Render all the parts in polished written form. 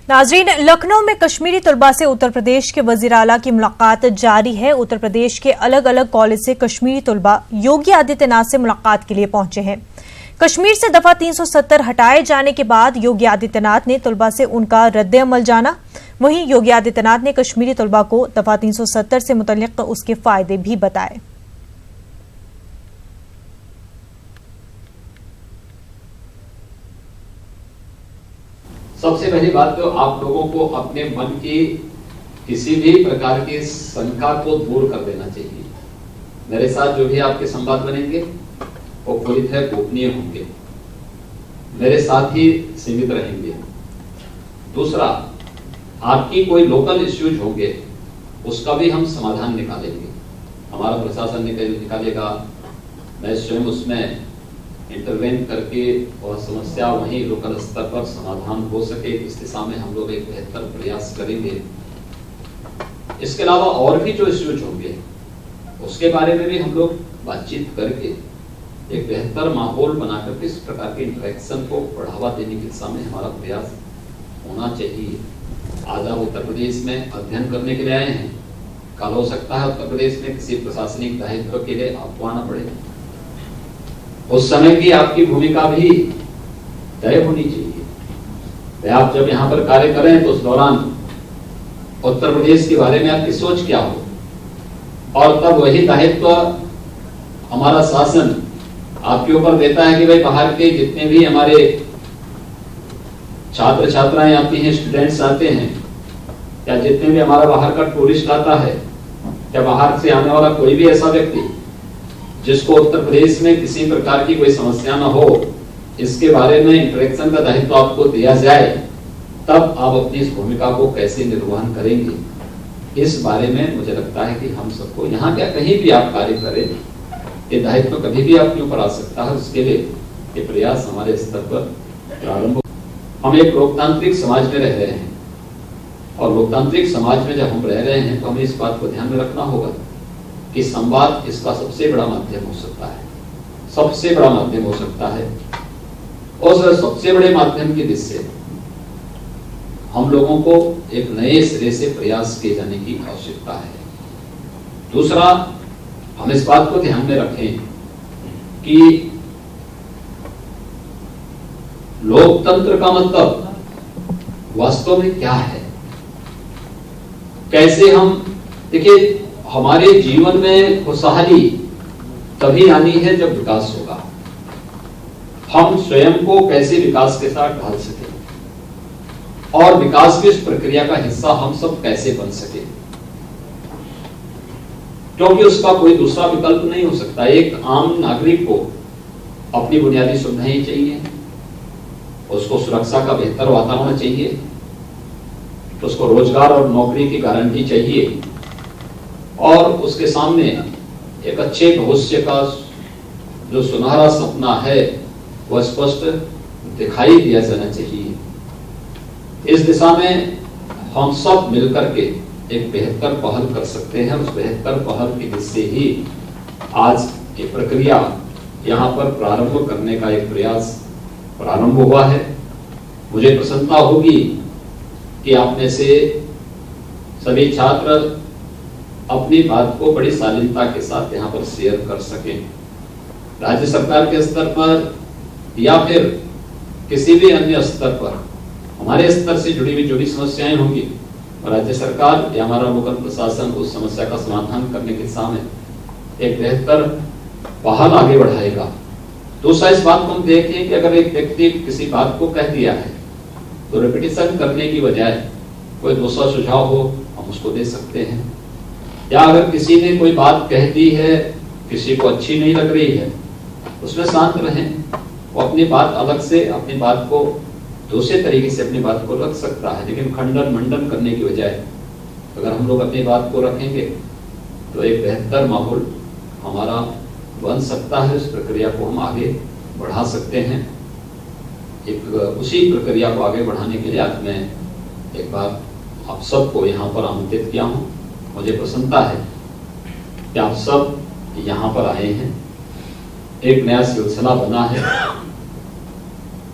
नाजरीन, लखनऊ में कश्मीरी तलबा से उत्तर प्रदेश के वजीर आला की मुलाकात जारी है। उत्तर प्रदेश के अलग अलग कॉलेज से कश्मीरी तलबा योगी आदित्यनाथ से मुलाकात के लिए पहुंचे हैं। कश्मीर से दफा 370 हटाए जाने के बाद योगी आदित्यनाथ ने तलबा से उनका रद्द अमल जाना। वहीं योगी आदित्यनाथ ने कश्मीरी तलबा को दफा 370 से मुतल्लिक उसके फायदे भी बताए। सबसे पहली बात तो आप लोगों को अपने मन की किसी भी प्रकार की शंका को दूर कर देना चाहिए। मेरे साथ जो भी आपके संवाद बनेंगे वो पूरी तरह गोपनीय होंगे, मेरे साथ ही सीमित रहेंगे। दूसरा, आपकी कोई लोकल इश्यूज होंगे उसका भी हम समाधान निकालेंगे, हमारा प्रशासन निकालेगा। मैं स्वयं उसमें इंटरवेन करके और समस्या वहीं लोकल स्तर पर समाधान हो सके, इस दिशा में हम लोग एक बेहतर प्रयास करेंगे। इसके अलावा और भी जो इश्यूज होंगे उसके बारे में भी हम लोग बातचीत करके एक बेहतर माहौल बनाकर इस प्रकार के इंटरेक्शन को बढ़ावा देने की दिशा में हमारा प्रयास होना चाहिए। आज आप उत्तर प्रदेश में अध्ययन करने के लिए आए हैं, कल हो सकता है उत्तर प्रदेश में किसी प्रशासनिक दायित्व के लिए आपको आना पड़े। उस समय की आपकी भूमिका भी तय होनी चाहिए। आप जब यहाँ पर कार्य करें तो उस दौरान उत्तर प्रदेश के बारे में आपकी सोच क्या हो, और तब वही दायित्व हमारा शासन आपके ऊपर देता है कि भाई बाहर के जितने भी हमारे छात्र छात्राएं आती हैं, स्टूडेंट्स आते हैं, या जितने भी हमारा बाहर का टूरिस्ट आता है, या बाहर से आने वाला कोई भी ऐसा व्यक्ति जिसको उत्तर प्रदेश में किसी प्रकार की कोई समस्या न हो, इसके बारे में इंटरेक्शन का दायित्व आपको दिया जाए, तब आप अपनी इस भूमिका को कैसे निर्वहन करेंगे, इस बारे में मुझे लगता है कि हम सबको यहाँ क्या कहीं भी आप कार्य करें, ये दायित्व कभी भी आपके ऊपर आ सकता है। उसके लिए ये प्रयास हमारे स्तर पर प्रारंभ। हम एक लोकतांत्रिक समाज में रह रहे हैं, और लोकतांत्रिक समाज में जब हम रह रहे हैं तो हमें इस बात को ध्यान में रखना होगा कि संवाद इसका सबसे बड़ा माध्यम हो सकता है, सबसे बड़ा माध्यम हो सकता है। और सबसे बड़े माध्यम की दिशा से हम लोगों को एक नए सिरे से प्रयास किए जाने की आवश्यकता है। दूसरा, हम इस बात को ध्यान में रखें कि लोकतंत्र का मतलब वास्तव में क्या है, कैसे हम देखिए, हमारे जीवन में खुशहाली तभी आनी है जब विकास होगा। हम स्वयं को कैसे विकास के साथ ढाल सके, और विकास की इस प्रक्रिया का हिस्सा हम सब कैसे बन सके, क्योंकि उसका कोई दूसरा विकल्प नहीं हो सकता। एक आम नागरिक को अपनी बुनियादी सुविधाएं चाहिए, उसको सुरक्षा का बेहतर वातावरण चाहिए, उसको रोजगार और नौकरी की गारंटी चाहिए, और उसके सामने एक अच्छे भविष्य का जो सुनहरा सपना है वह स्पष्ट दिखाई दिया जाना चाहिए। इस दिशा में हम सब मिलकर के एक बेहतर पहल कर सकते हैं। उस बेहतर पहल की दिशा से ही आज ये प्रक्रिया यहाँ पर प्रारंभ करने का एक प्रयास प्रारंभ हुआ है। मुझे प्रसन्नता होगी कि आप में से सभी छात्र अपनी बात को बड़ी शालीनता के साथ यहाँ पर शेयर कर सकें। राज्य सरकार के स्तर पर या फिर किसी भी अन्य स्तर पर हमारे स्तर से जुड़ी हुई जो भी समस्याएं होंगी, राज्य सरकार या हमारा लोकल प्रशासन उस समस्या का समाधान करने के सामने एक बेहतर पहल आगे बढ़ाएगा। दूसरा, इस बात को हम देखें कि अगर एक व्यक्ति किसी बात को कह दिया है तो रिपीटिशन करने की बजाय कोई दूसरा सुझाव हो हम उसको दे सकते हैं, या अगर किसी ने कोई बात कह दी है, किसी को अच्छी नहीं लग रही है, उसमें शांत रहें। वो अपनी बात अलग से, अपनी बात को दूसरे तरीके से अपनी बात को रख सकता है, लेकिन खंडन मंडन करने की बजाय अगर हम लोग अपनी बात को रखेंगे तो एक बेहतर माहौल हमारा बन सकता है। इस प्रक्रिया को हम आगे बढ़ा सकते हैं। एक उसी प्रक्रिया को आगे बढ़ाने के लिए आज मैं एक बार आप सबको यहाँ पर आमंत्रित किया हूँ। मुझे प्रसन्नता है कि आप सब यहाँ पर आए हैं। एक नया सिलसिला बना है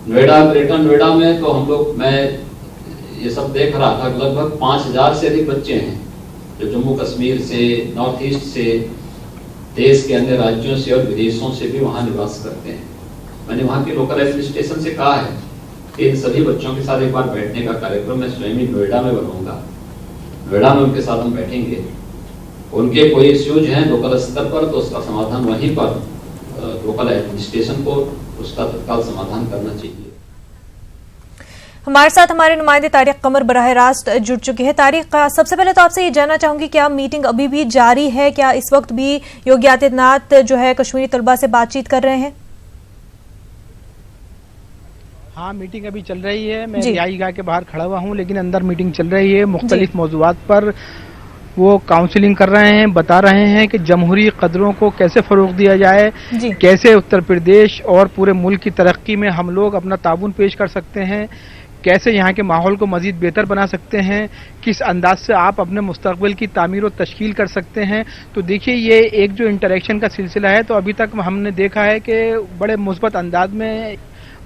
नोएडा, ग्रेटर नोएडा में। तो हम लोग, मैं ये सब देख रहा था, लगभग 5000 से अधिक बच्चे हैं जो जम्मू कश्मीर से, नॉर्थ ईस्ट से, देश के अन्य राज्यों से और विदेशों से भी वहां निवास करते हैं। मैंने वहां के लोकल एडमिनिस्ट्रेशन से कहा है कि इन सभी बच्चों के साथ एक बार बैठने का कार्यक्रम मैं स्वयं ही नोएडा में बनाऊंगा। नोएडा में उनके साथ हम बैठेंगे, उनके कोई इश्यूज हैं लोकल स्तर पर तो उसका समाधान वहीं पर लोकल एडमिनिस्ट्रेशन को उसका तत्काल समाधान करना चाहिए। हमारे साथ हमारे नुमाइंदे तारिक कमर बराह रास्त जुड़ चुके हैं। तारिक, सबसे पहले तो आपसे ये जानना चाहूंगी, क्या मीटिंग अभी भी जारी है? क्या इस वक्त भी योगी आदित्यनाथ जो है कश्मीरी तलबा से बातचीत कर रहे हैं? हाँ, मीटिंग अभी चल रही है। मैं रिहाई गाह के बाहर खड़ा हुआ हूँ, लेकिन अंदर मीटिंग चल रही है। मुख्तलिफ मौज़ूआत पर वो काउंसलिंग कर रहे हैं, बता रहे हैं कि जमहूरी कदरों को कैसे फरोग दिया जाए, कैसे उत्तर प्रदेश और पूरे मुल्क की तरक्की में हम लोग अपना ताउन पेश कर सकते हैं, कैसे यहाँ के माहौल को मजीद बेहतर बना सकते हैं, किस अंदाज से आप अपने मुस्तकबिल की तामीर और तश्कील कर सकते हैं। तो देखिए, ये एक जो इंटरेक्शन का सिलसिला है, तो अभी तक हमने देखा है कि बड़े मुस्बत अंदाज में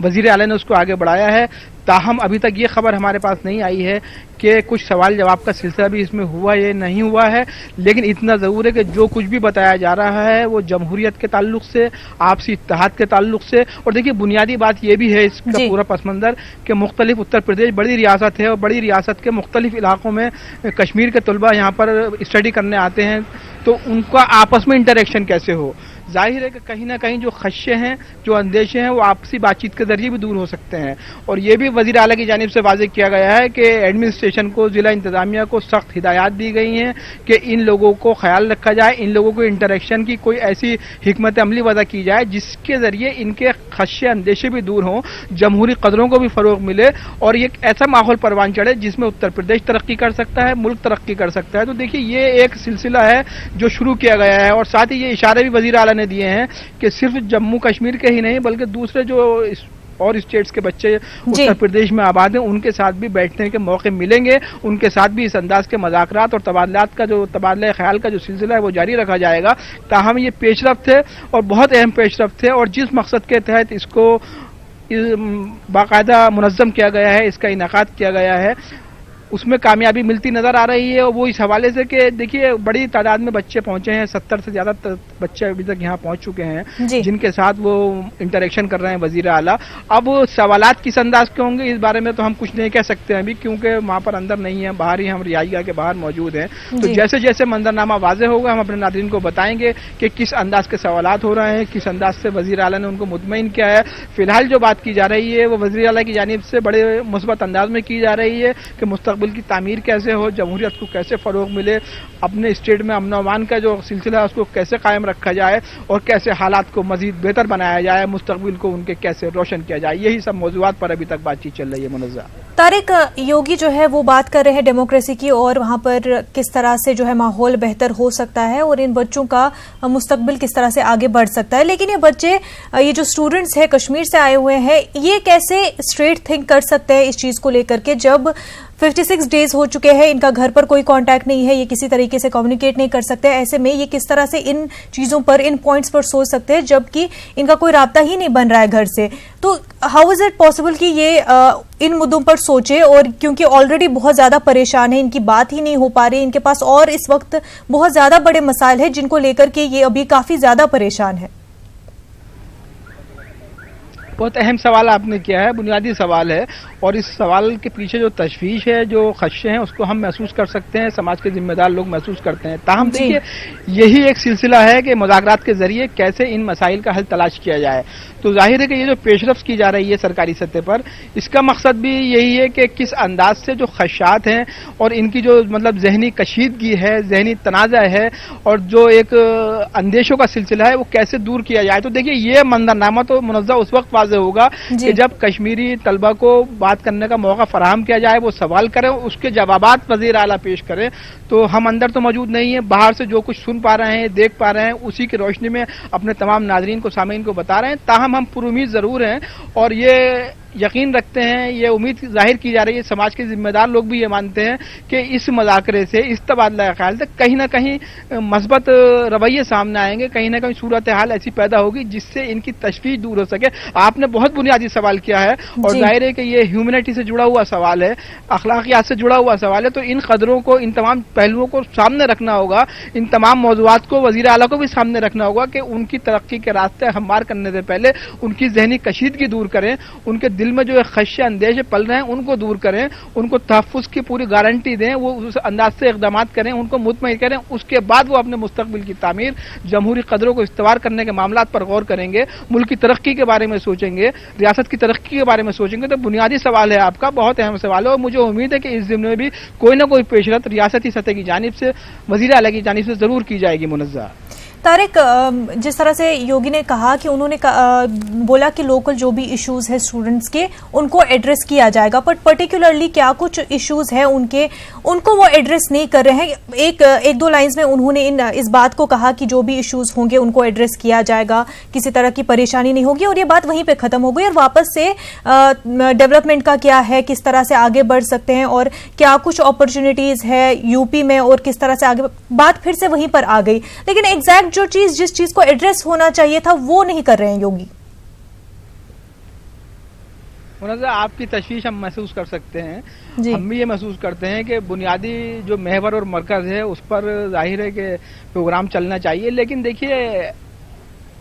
वजीर आला ने उसको आगे बढ़ाया है। ताहम अभी तक ये खबर हमारे पास नहीं आई है कि कुछ सवाल जवाब का सिलसिला भी इसमें हुआ या नहीं हुआ है, लेकिन इतना ज़रूर है कि जो कुछ भी बताया जा रहा है वो जमहूरियत के ताल्लुक से, आपसी इत्तेहाद के ताल्लुक से। और देखिए, बुनियादी बात ये भी है इसका पूरा पसमंदर कि मुख्तलिफ उत्तर प्रदेश बड़ी रियासत है और बड़ी रियासत के मुख्तलिफ इलाकों में कश्मीर के तलबा यहाँ पर स्टडी करने आते हैं, तो उनका आपस में इंटरेक्शन कैसे हो। जाहिर है कि कहीं ना कहीं जो खदशे हैं, जो अंदेशे हैं, वो आपसी बातचीत के जरिए भी दूर हो सकते हैं। और ये भी वज़ीर आला की जानिब से वाज़ेह किया गया है कि एडमिनिस्ट्रेशन को, जिला इंतजामिया को सख्त हिदायत दी गई हैं कि इन लोगों को ख्याल रखा जाए, इन लोगों को इंटरेक्शन की कोई ऐसी हिकमत अमली वज़ा की जाए जिसके जरिए इनके खदशे अंदेशे भी दूर हों, जमहूरी कदरों को भी फ़रोग मिले और ये ऐसा माहौल परवान चढ़े जिसमें उत्तर प्रदेश तरक्की कर सकता है, मुल्क तरक्की कर सकता है। तो देखिए, ये एक सिलसिला है जो शुरू किया गया है और साथ ही ये इशारे भी वज़ीर आला ने दिए हैं कि सिर्फ जम्मू कश्मीर के ही नहीं बल्कि दूसरे जो और स्टेट्स के बच्चे उत्तर प्रदेश में आबाद हैं उनके साथ भी बैठने के मौके मिलेंगे, उनके साथ भी इस अंदाज के मज़ाकरात और तबादलात का जो तबादला ख्याल का जो सिलसिला है वो जारी रखा जाएगा। ताहम ये पेशरफ्त है और बहुत अहम पेशरफ्त है और जिस मकसद के तहत इसको बाकायदा मुनज़्ज़म किया गया है, इसका इनेकाद किया गया है, उसमें कामयाबी मिलती नजर आ रही है। और वो इस हवाले से कि देखिए, बड़ी तादाद में बच्चे पहुंचे हैं, 70 से ज्यादा बच्चे अभी तक यहाँ पहुंच चुके हैं जिनके साथ वो इंटरेक्शन कर रहे हैं वजीर आला। अब सवालात किस अंदाज के होंगे इस बारे में तो हम कुछ नहीं कह सकते हैं अभी, क्योंकि वहां पर अंदर नहीं है, बाहर ही हम रिहाइया के बाहर मौजूद हैं। तो जैसे जैसे मंजरनामा वाजे होगा हम अपने नाज़रीन को बताएंगे कि किस अंदाज के सवालात हो रहे हैं, किस अंदाज से वजीर आला ने उनको मुतमईन किया है। फिलहाल जो बात की जा रही है वो वजीर आला की जानिब से बड़े मुस्बत अंदाज में की जा रही है कि मुस्तकबिल की तामीर कैसे हो, जमहूरियत को कैसे फरोग मिले, अपने स्टेट में अमन अमान का जो सिलसिला है उसको कैसे कायम रखा जाए और कैसे हालात को मजीद बेहतर बनाया जाए, मुस्तकबिल को उनके कैसे रोशन किया जाए। यही सब मौजूदात पर अभी तक बातचीत चल रही है। मुनज़्ज़ा तारिक, योगी जो है वो बात कर रहे हैं डेमोक्रेसी की और वहां पर किस तरह से जो है माहौल बेहतर हो सकता है और इन बच्चों का मुस्तकबिल किस तरह से आगे बढ़ सकता है। लेकिन ये बच्चे, ये जो स्टूडेंट्स हैं कश्मीर से आए हुए हैं, ये कैसे स्ट्रेट थिंक कर सकते हैं इस चीज को लेकर के जब 56 डेज हो चुके हैं, इनका घर पर कोई कांटेक्ट नहीं है, ये किसी तरीके से कम्युनिकेट नहीं कर सकते। ऐसे में ये किस तरह से इन चीजों पर, इन पॉइंट्स पर सोच सकते हैं जबकि इनका कोई राब्ता ही नहीं बन रहा है घर से। तो हाउ इज इट पॉसिबल कि ये इन मुद्दों पर सोचे, और क्योंकि ऑलरेडी बहुत ज्यादा परेशान है, इनकी बात ही नहीं हो पा रही, इनके पास और इस वक्त बहुत ज्यादा बड़े मसाइल है जिनको लेकर के ये अभी काफी ज्यादा परेशान है। बहुत अहम सवाल आपने किया है, बुनियादी सवाल है और इस सवाल के पीछे जो तशवीश है, जो खदशे हैं, उसको हम महसूस कर सकते हैं, समाज के जिम्मेदार लोग महसूस करते हैं। ताहम देखिए, यही एक सिलसिला है कि मुज़ाकरात के जरिए कैसे इन मसाइल का हल तलाश किया जाए। तो जाहिर है कि ये जो पेशरफ्त की जा रही है सरकारी सतह पर, इसका मकसद भी यही है कि किस अंदाज से जो खदशात हैं और इनकी जो मतलब जहनी कशीदगी है, जहनी तनाज़ा है और जो एक अंदेशों का सिलसिला है वो कैसे दूर किया जाए। तो देखिए, ये मंजरनामा तो मुनज़्ज़ा उस वक्त होगा कि जब कश्मीरी तलबा को बात करने का मौका फराहम किया जाए, वो सवाल करें, उसके जवाबात वज़ीर आला पेश करें। तो हम अंदर तो मौजूद नहीं है, बाहर से जो कुछ सुन पा रहे हैं, देख पा रहे हैं, उसी की रोशनी में अपने तमाम नाज़रीन को, सामीन को बता रहे हैं। ताहम हम पुरुमीद जरूर हैं और यकीन रखते हैं, ये उम्मीद जाहिर की जा रही है, समाज के जिम्मेदार लोग भी ये मानते हैं कि इस मुज़ाकरे से, इस तबादला ख्याल से कहीं ना कहीं मस्बत रवैये सामने आएंगे, कहीं ना कहीं सूरत हाल ऐसी पैदा होगी जिससे इनकी तशवीश दूर हो सके। आपने बहुत बुनियादी सवाल किया है और जाहिर है कि ये ह्यूमैनिटी से जुड़ा हुआ सवाल है, अखलाकियात से जुड़ा हुआ सवाल है, तो इन कदरों को, इन तमाम पहलुओं को सामने रखना होगा, इन तमाम मौज़ूआत को वज़ीर आला को भी सामने रखना होगा कि उनकी तरक्की के रास्ते हमवार करने से पहले उनकी जहनी कशीदगी दूर करें, उनके दिल में जो खदशे अंदेशे पल रहे हैं उनको दूर करें, उनको तहफ़्फ़ुज़ की पूरी गारंटी दें, वो उस अंदाज से इक़दाम करें, उनको मुतमईन करें, उसके बाद वो अपने मुस्तक़बिल की तामीर, जमहूरी कदरों को इस्तेवार करने के मामलात पर गौर करेंगे, मुल्क की तरक्की के बारे में सोचेंगे, रियासत की तरक्की के बारे में सोचेंगे। तो बुनियादी सवाल है आपका, बहुत अहम सवाल है और मुझे उम्मीद है कि इस ज़िम्मे में भी कोई ना कोई पेशरत रियासती सतह की जानिब से, वज़ीर आला की जानिब से जरूर की जाएगी। मुनज़्ज़ा तारिक, जिस तरह से योगी ने कहा कि उन्होंने बोला कि लोकल जो भी इश्यूज है स्टूडेंट्स के उनको एड्रेस किया जाएगा, बट पर्टिकुलरली क्या कुछ इश्यूज है उनको वो एड्रेस नहीं कर रहे हैं। एक दो लाइंस में उन्होंने इस बात को कहा कि जो भी इश्यूज होंगे उनको एड्रेस किया जाएगा, किसी तरह की परेशानी नहीं होगी, और ये बात वहीं पे खत्म हो गई। और वापस से डेवलपमेंट का क्या है, किस तरह से आगे बढ़ सकते हैं और क्या कुछ अपॉर्चुनिटीज है यूपी में और किस तरह से आगे, बात फिर से वहीं पर आ गई। लेकिन एग्जैक्ट जो चीज, जिस चीज को एड्रेस होना चाहिए था वो नहीं कर रहे हैं योगी। मुनज़्ज़ा, आपकी तशवीश हम महसूस कर सकते हैं, हम भी ये महसूस करते हैं कि बुनियादी जो महवर और मरकज है उस पर जाहिर है कि प्रोग्राम चलना चाहिए, लेकिन देखिए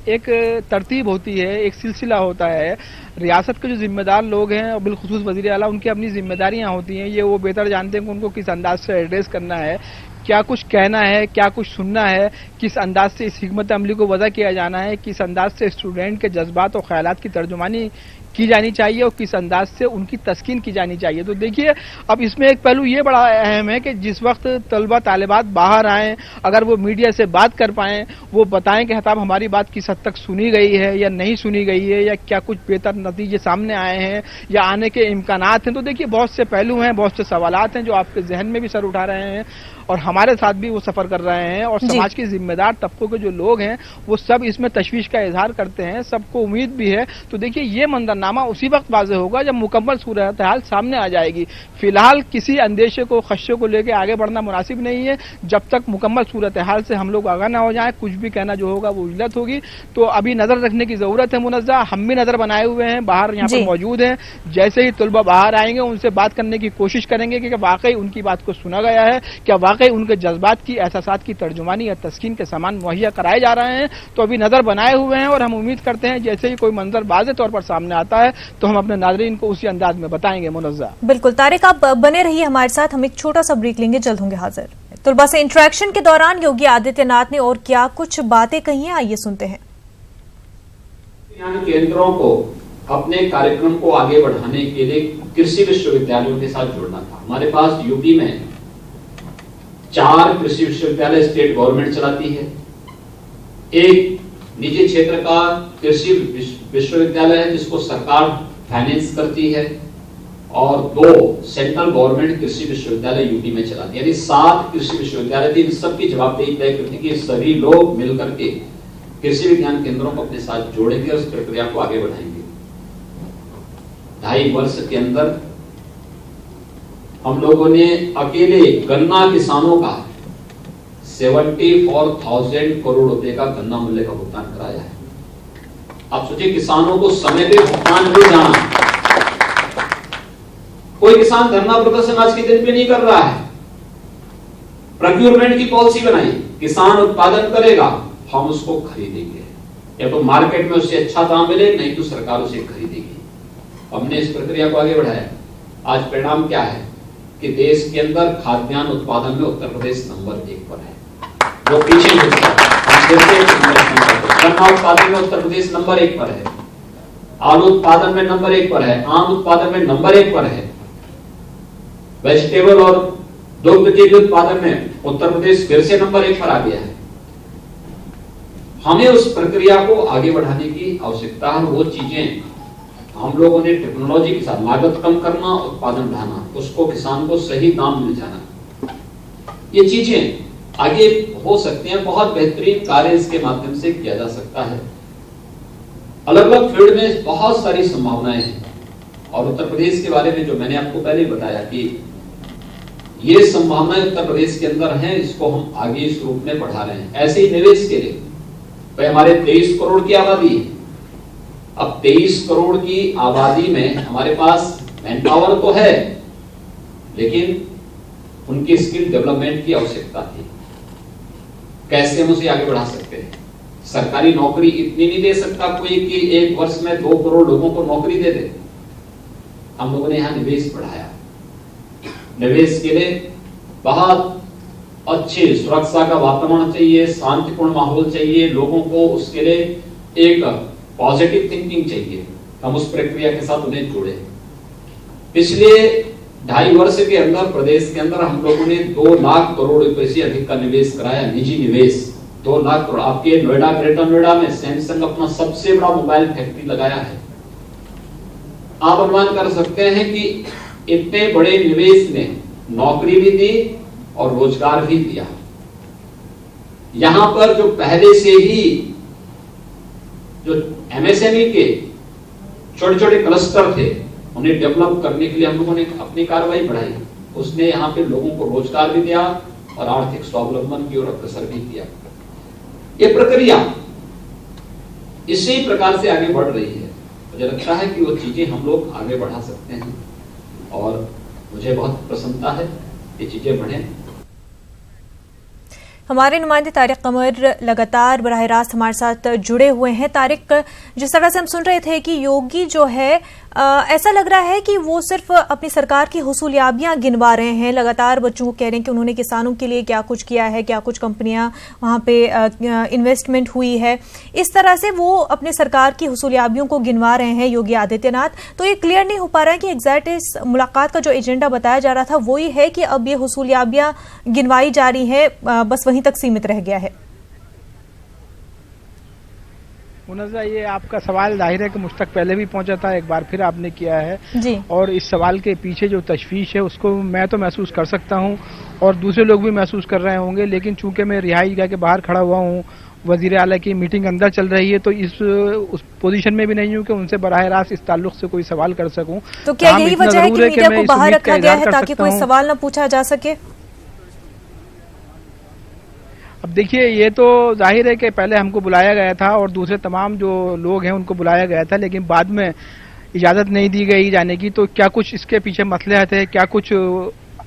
एक तरतीब होती है, एक सिलसिला होता है। रियासत के जो जिम्मेदार लोग हैं और बिलखुसूस वज़ीर आला, उनकी अपनी जिम्मेदारियां होती हैं, ये वो बेहतर जानते हैं कि उनको किस अंदाज से एड्रेस करना है, क्या कुछ कहना है, क्या कुछ सुनना है, किस अंदाज से इस हिकमत अमली को वज़ा किया जाना है, किस अंदाज से स्टूडेंट के जज्बात और ख्यालात की तर्जुमानी की जानी चाहिए और किस अंदाज से उनकी तस्कीन की जानी चाहिए। तो देखिए, अब इसमें एक पहलू ये बड़ा अहम है कि जिस वक्त तलबा तालिबात बाहर आएँ, अगर वो मीडिया से बात कर पाएँ, वो बताएं कि हताब हमारी बात किस हद तक सुनी गई है या नहीं सुनी गई है, या क्या कुछ बेहतर नतीजे सामने आए हैं या आने के इम्कानात हैं। तो देखिए, बहुत से पहलू हैं, बहुत से सवालात हैं जो आपके जहन में भी सर उठा रहे हैं और हमारे साथ भी वो सफर कर रहे हैं, और समाज के जिम्मेदार तबकों के जो लोग हैं वो सब इसमें तशवीश का इजहार करते हैं, सबको उम्मीद भी है। तो देखिए, ये मंजरनामा उसी वक्त वाज़ेह होगा जब मुकम्मल सूरत हाल सामने आ जाएगी। फिलहाल किसी अंदेशे को, खदशे को लेकर आगे बढ़ना मुनासिब नहीं है जब तक मुकम्मल सूरत हाल से हम लोग आगाह ना हो जाए। कुछ भी कहना जो होगा वो उजलत होगी। तो अभी नजर रखने की जरूरत है। मुनज़्ज़ा, हम भी नजर बनाए हुए हैं, बाहर यहाँ पर मौजूद हैं। जैसे ही तलबा बाहर आएंगे उनसे बात करने की कोशिश करेंगे कि वाकई उनकी बात को सुना गया है, क्या वाकई उनके जज्बात की, एहसासात की तर्जुमानी या तस्कीन के सामान मुहैया कराए जा रहे हैं। तो अभी नजर बनाए हुए हैं और हम उम्मीद करते हैं जैसे ही कोई मंजर वाज़ेह तौर पर सामने आता है तो हम अपने नाज़रीन को उसी अंदाज में बताएंगे। मुनज़्ज़ा, बिल्कुल। तारिक, आप बने रहिए हमारे साथ, हम एक छोटा सा ब्रेक लेंगे, जल्द होंगे हाजिर। तलबा से इंटरेक्शन के दौरान योगी आदित्यनाथ ने और क्या कुछ बातें कही हैं, आइए सुनते हैं। केंद्रों को अपने कार्यक्रम को आगे बढ़ाने के लिए कृषि विश्वविद्यालयों के साथ जोड़ना था। हमारे पास यूपी में 4 कृषि विश्वविद्यालय स्टेट गवर्नमेंट चलाती है, एक निजी क्षेत्र का कृषि विश्वविद्यालय है जिसको सरकार फाइनेंस करती है, और 2 सेंट्रल गवर्नमेंट कृषि विश्वविद्यालय यूपी में चलाती है। यानी 7 कृषि विश्वविद्यालय थी। इन सबकी जवाबदेही तय करने की सभी लोग मिलकर के कृषि विज्ञान केंद्रों को अपने साथ जोड़ेंगे और उस प्रक्रिया को आगे बढ़ाएंगे। 2.5 वर्ष के अंदर हम लोगों ने अकेले गन्ना किसानों का 74,000 करोड़ रुपए का गन्ना मूल्य का भुगतान कराया है। आप सोचिए, किसानों को समय पे भुगतान मिल जाना। कोई किसान धरना प्रदर्शन आज के दिन पे नहीं कर रहा है। प्रोक्योरमेंट की पॉलिसी बनाई, किसान उत्पादन करेगा, हम उसको खरीदेंगे, या तो मार्केट में उससे अच्छा दाम मिले, नहीं तो सरकार उसे खरीदेगी। हमने इस प्रक्रिया को आगे बढ़ाया। आज परिणाम क्या है कि देश के अंदर खाद्यान्न उत्पादन में उत्तर प्रदेश नंबर 1 पर है, जो पीछे गन्ना उत्पादन में उत्तर प्रदेश नंबर 1 पर है, आलू उत्पादन में नंबर 1 पर है, आम उत्पादन में नंबर 1 पर है, वेजिटेबल और दुग्ध के उत्पादन में उत्तर प्रदेश फिर से नंबर 1 पर आ गया है। हमें उस प्रक्रिया को आगे बढ़ाने की आवश्यकता है। वो चीजें हम लोगों ने टेक्नोलॉजी के साथ, लागत कम करना, उत्पादन बढ़ाना, उसको किसान को सही दाम मिल जाना, ये चीजें आगे हो सकती हैं। बहुत बेहतरीन कार्य इसके माध्यम से किया जा सकता है। अलग अलग फील्ड में बहुत सारी संभावनाएं हैं और उत्तर प्रदेश के बारे में जो मैंने आपको पहले बताया कि ये संभावनाएं उत्तर प्रदेश के अंदर हैं, इसको हम आगे इस रूप में बढ़ा रहे हैं। ऐसे ही निवेश के लिए भाई हमारे 23 करोड़ की आबादी है। अब 23 करोड़ की आबादी में हमारे पास मैन पावर तो है, लेकिन उनकी स्किल डेवलपमेंट की आवश्यकता थी। कैसे हम उसे आगे बढ़ा सकते हैं? सरकारी नौकरी इतनी नहीं दे सकता कोई कि एक वर्ष में 2 करोड़ लोगों को नौकरी दे दे। हम लोगों ने यहां निवेश बढ़ाया। निवेश के लिए बहुत अच्छे सुरक्षा का वातावरण चाहिए, शांतिपूर्ण माहौल चाहिए, लोगों को उसके लिए एक पॉजिटिव थिंकिंग चाहिए। हम उस प्रक्रिया के साथ उन्हें जोड़े। पिछले 2.5 वर्ष के अंदर प्रदेश के अंदर हम लोगों ने 2 लाख करोड़ रुपए से अधिक का निवेश कराया, निजी निवेश 2 लाख करोड़। आपके नोएडा, ग्रेटर नोएडा में सैमसंग अपना सबसे बड़ा मोबाइल फैक्ट्री लगाया है। आप अनुमान कर सकते हैं कि इतने बड़े निवेश ने नौकरी भी दी और रोजगार भी दिया। यहां पर जो पहले से ही जो एमएसएमई के छोटे छोटे क्लस्टर थे, उन्हें डेवलप करने के लिए हम लोगों ने अपनी कार्रवाई बढ़ाई। उसने यहाँ पे लोगों को रोजगार भी दिया और आर्थिक स्वावलंबन की ओर अग्रसर भी किया। ये प्रक्रिया इसी प्रकार से आगे बढ़ रही है। मुझे लगता है कि वो चीजें हम लोग आगे बढ़ा सकते हैं और मुझे बहुत प्रसन्नता है ये चीजें बढ़े। हमारे नुमाइंदे तारिक कमर लगातार बराह रास्त हमारे साथ जुड़े हुए हैं। तारिक, जिस तरह से हम सुन रहे थे कि योगी जो है ऐसा लग रहा है कि वो सिर्फ अपनी सरकार की हुसूलियाबियां गिनवा रहे हैं। लगातार बच्चों को कह रहे हैं कि उन्होंने किसानों के लिए क्या कुछ किया है, क्या कुछ कंपनियां वहां पे इन्वेस्टमेंट हुई है। इस तरह से वो अपने सरकार की हुसूलियाबियों को गिनवा रहे हैं योगी आदित्यनाथ। तो ये क्लियर नहीं हो पा रहा है कि एग्जैक्ट इस मुलाकात का जो एजेंडा बताया जा रहा था वो ही है कि अब ये हुसूलियाबियां गिनवाई जा रही है, बस वहीं तक सीमित रह गया है। मुनज़्ज़ा, ये आपका सवाल जाहिर है कि मुझ तक पहले भी पहुंचा था, एक बार फिर आपने किया है जी। और इस सवाल के पीछे जो तशवीश है उसको मैं तो महसूस कर सकता हूं और दूसरे लोग भी महसूस कर रहे होंगे, लेकिन चूंकि मैं रिहाई गाह के बाहर खड़ा हुआ हूं, वजीर आला की मीटिंग अंदर चल रही है, तो उस पोजीशन में भी नहीं हूं कि उनसे बराह रास्त इस ताल्लुक से कोई सवाल कर सकूं। तो क्या यही वजह है कि मीडिया को बाहर रखा गया है ताकि कोई सवाल न पूछा जा सके? अब देखिए, ये तो जाहिर है कि पहले हमको बुलाया गया था और दूसरे तमाम जो लोग हैं उनको बुलाया गया था, लेकिन बाद में इजाज़त नहीं दी गई जाने की। तो क्या कुछ इसके पीछे मसले थे, क्या कुछ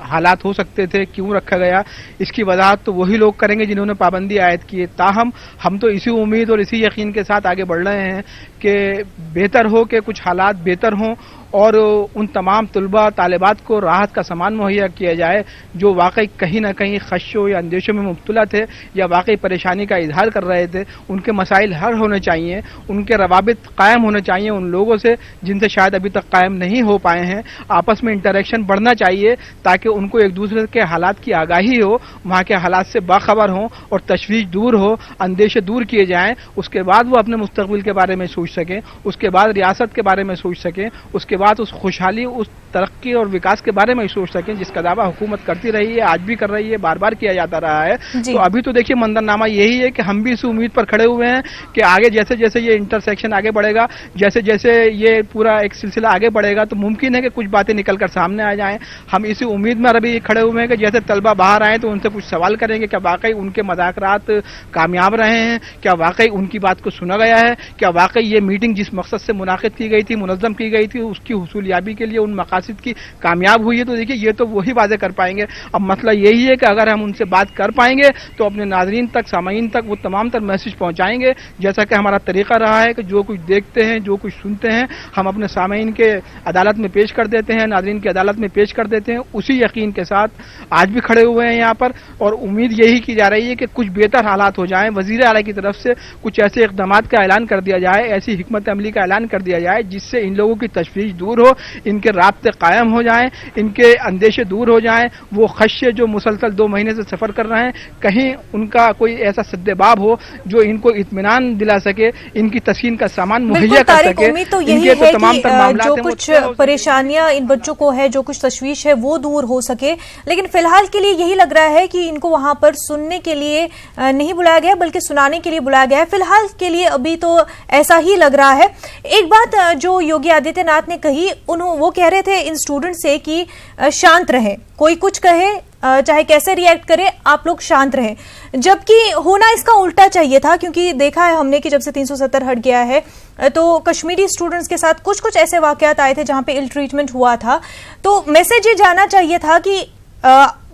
हालात हो सकते थे, क्यों रखा गया, इसकी वजाहत तो वही लोग करेंगे जिन्होंने पाबंदी आयद की है। ताहम हम तो इसी उम्मीद और इसी यकीन के साथ आगे बढ़ रहे हैं कि बेहतर हो, कि कुछ हालात बेहतर हों और उन तमाम तलबा तालिबात को राहत का सामान मुहैया किया जाए जो वाकई कहीं ना कहीं खदशों या अंदेशों में मुब्तला थे या वाकई परेशानी का इजहार कर रहे थे। उनके मसाइल हल होने चाहिए, उनके रवाबित कायम होने चाहिए उन लोगों से जिनसे शायद अभी तक कायम नहीं हो पाए हैं। आपस में इंटरेक्शन बढ़ना चाहिए ताकि उनको एक दूसरे के हालात की आगाही हो, वहाँ के हालात से बाखबर हों और तशवीश दूर हो, अंदेशे दूर किए जाएं। उसके बाद वो अपने मुस्तकबिल के बारे में सोच सकें, उसके बाद रियासत के बारे में सोच सकें, उसके बाद उस खुशहाली, उस तरक्की और विकास के बारे में सोच सकें जिसका दावा हुकूमत करती रही है, आज भी कर रही है, बार बार किया जाता रहा है। तो अभी तो देखिए मंजरनामा यही है कि हम भी इस उम्मीद पर खड़े हुए हैं कि आगे जैसे जैसे ये इंटरसेक्शन आगे बढ़ेगा, जैसे जैसे ये पूरा एक सिलसिला आगे बढ़ेगा, तो मुमकिन है कि कुछ बातें निकलकर सामने आ जाएं। हम इसी उम्मीद में अभी खड़े हुए हैं कि जैसे तलबा बाहर आए तो उनसे कुछ सवाल करेंगे, क्या वाकई उनके मज़ाकरात कामयाब रहे हैं, क्या वाकई उनकी बात को सुना गया है, क्या वाकई ये मीटिंग जिस मकसद से मुनाकिद की गई थी, मुनज़्ज़म की गई थी, उसकी हुसूलियाबी के लिए उन मकासद की कामयाब हुई है। तो देखिए, ये तो वही वादे कर पाएंगे। अब मसला यही है कि अगर हम उनसे बात कर पाएंगे तो अपने नाज़रीन तक, सामाईन तक वो तमाम तर मैसेज पहुंचाएंगे, जैसा कि हमारा तरीका रहा है कि जो कुछ देखते हैं, जो कुछ सुनते हैं, हम अपने सामाईन के अदालत में पेश कर देते हैं, नाज़रीन की अदालत में पेश कर देते हैं। उसी यकीन के साथ आज भी खड़े हुए हैं यहाँ पर और उम्मीद यही की जा रही है कि कुछ बेहतर हालात हो जाएं। वज़ीर आला की तरफ से कुछ ऐसे इक़दामात का ऐलान कर दिया जाए, ऐसी हिकमत अमली का ऐलान कर दिया जाए जिससे इन लोगों की तशवीश दूर हो, इनके राब्ते कायम हो जाएं, इनके अंदेशे दूर हो जाएं। वो खदशे जो मुसलसल 2 महीने से सफर कर रहे हैं, कहीं उनका कोई ऐसा सद्देबाब हो जो इनको इत्मीनान दिला सके, इनकी तस्कीन का सामान मुहैया कर सके। उम्मीद तो यही है कि जो कुछ परेशानियां इन बच्चों को है, जो कुछ तशवीश है, वो दूर हो सके। लेकिन फिलहाल के लिए यही लग रहा है कि इनको वहां पर सुनने के लिए नहीं बुलाया गया बल्कि सुनाने के लिए बुलाया गया है। फिलहाल के लिए अभी तो ऐसा ही लग रहा है। एक बात जो योगी आदित्यनाथ ने कही, वो कह रहे थे इन स्टूडेंट से कि शांत रहें, कोई कुछ कहे चाहे कैसे रिएक्ट करे, आप लोग शांत रहें, जबकि होना इसका उल्टा चाहिए था। क्योंकि देखा है हमने कि जब से 370 हट गया है तो कश्मीरी स्टूडेंट्स के साथ कुछ कुछ ऐसे वाकयात आए थे जहां पे इल ट्रीटमेंट हुआ था। तो मैसेज ये जाना चाहिए था कि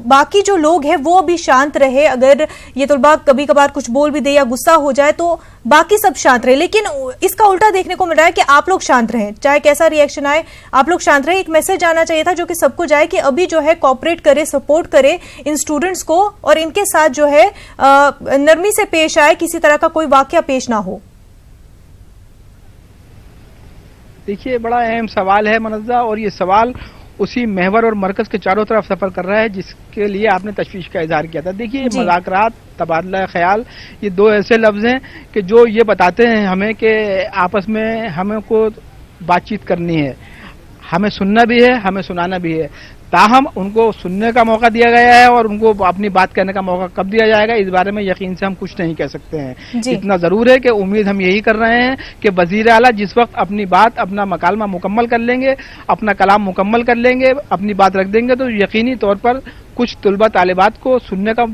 बाकी जो लोग हैं वो भी शांत रहे। अगर ये तलबा कभी कभार कुछ बोल भी दे या गुस्सा हो जाए तो बाकी सब शांत रहे, लेकिन इसका उल्टा देखने को मिल रहा है कि आप लोग शांत रहें, चाहे कैसा रिएक्शन आए आप लोग शांत रहे। एक मैसेज आना चाहिए था जो कि सबको जाए कि अभी जो है कोऑपरेट करे, सपोर्ट करे इन स्टूडेंट्स को और इनके साथ जो है नरमी से पेश आए, किसी तरह का कोई वाकया पेश ना हो। देखिए, बड़ा अहम सवाल है मनज़्ज़ा, और ये सवाल उसी महवर और मरकज के चारों तरफ सफर कर रहा है जिसके लिए आपने तशवीश का इजहार किया था। देखिए, मुज़ाकरात, तबादला ख्याल, ये दो ऐसे लफ्ज हैं कि जो ये बताते हैं हमें कि आपस में हमें को बातचीत करनी है, हमें सुनना भी है, हमें सुनाना भी है। ताहम उनको सुनने का मौका दिया गया है और उनको अपनी बात कहने का मौका कब दिया जाएगा इस बारे में यकीन से हम कुछ नहीं कह सकते हैं। इतना जरूर है कि उम्मीद हम यही कर रहे हैं कि वजीर आला जिस वक्त अपनी बात, अपना मकालमा मुकम्मल कर लेंगे, अपना कलाम मुकम्मल कर लेंगे, अपनी बात रख देंगे, तो यकीनी तौर पर कुछ तलबा तालिबात को सुनने का,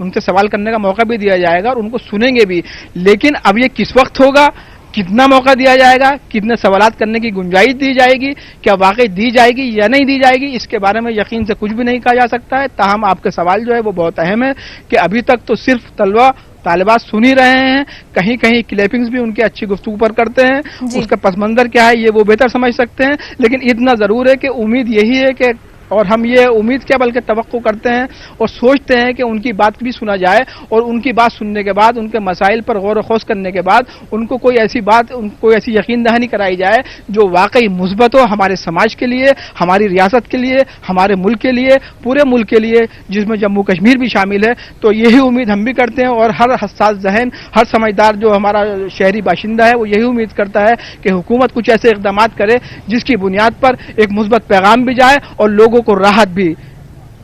उनसे सवाल करने का मौका भी दिया जाएगा और उनको सुनेंगे भी। लेकिन अब ये किस वक्त होगा, कितना मौका दिया जाएगा, कितने सवालात करने की गुंजाइश दी जाएगी, क्या वाकई दी जाएगी या नहीं दी जाएगी, इसके बारे में यकीन से कुछ भी नहीं कहा जा सकता है। ताहम आपके सवाल जो है वो बहुत अहम है कि अभी तक तो सिर्फ तलबा तालिबात सुन ही रहे हैं, कहीं कहीं क्लिपिंग्स भी उनकी अच्छी गुफ्तगू पर करते हैं, उसका पस मंजर क्या है ये वो बेहतर समझ सकते हैं। लेकिन इतना जरूर है कि उम्मीद यही है कि, और हम ये उम्मीद क्या बल्कि तवक्को करते हैं और सोचते हैं कि उनकी बात भी सुना जाए और उनकी बात सुनने के बाद, उनके मसाइल पर गौर व खोज करने के बाद उनको कोई ऐसी बात, उनको ऐसी यकीन दहानी कराई जाए जो वाकई मुस्बत हो हमारे समाज के लिए, हमारी रियासत के लिए, हमारे मुल्क के लिए, पूरे मुल्क के लिए, जिसमें जम्मू कश्मीर भी शामिल है। तो यही उम्मीद हम भी करते हैं और हर हसास जहन, हर समझदार जो हमारा शहरी बाशिंदा है वो यही उम्मीद करता है कि हुकूमत कुछ ऐसे इकदाम करे जिसकी बुनियाद पर एक मुस्बत पैगाम भी जाए और लोगों को राहत भी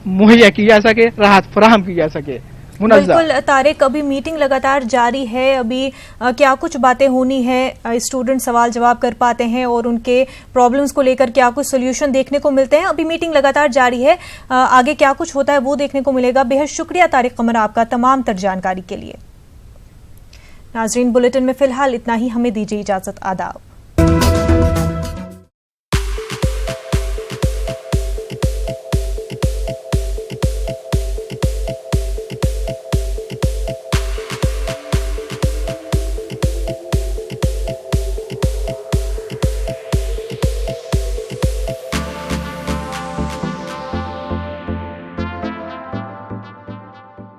मुहैया की जा सके, राहत फराहम की जा सके। बिल्कुल तारिक, अभी मीटिंग लगातार जारी है, अभी क्या कुछ बातें होनी है, स्टूडेंट सवाल जवाब कर पाते हैं और उनके प्रॉब्लम्स को लेकर क्या कुछ सोल्यूशन देखने को मिलते हैं। अभी मीटिंग लगातार जारी है, आगे क्या कुछ होता है वो देखने को मिलेगा। बेहद शुक्रिया तारिक कमर आपका तमाम तर जानकारी के लिए। नाजरीन, बुलेटिन में फिलहाल इतना ही, हमें दीजिए इजाजत, आदाब।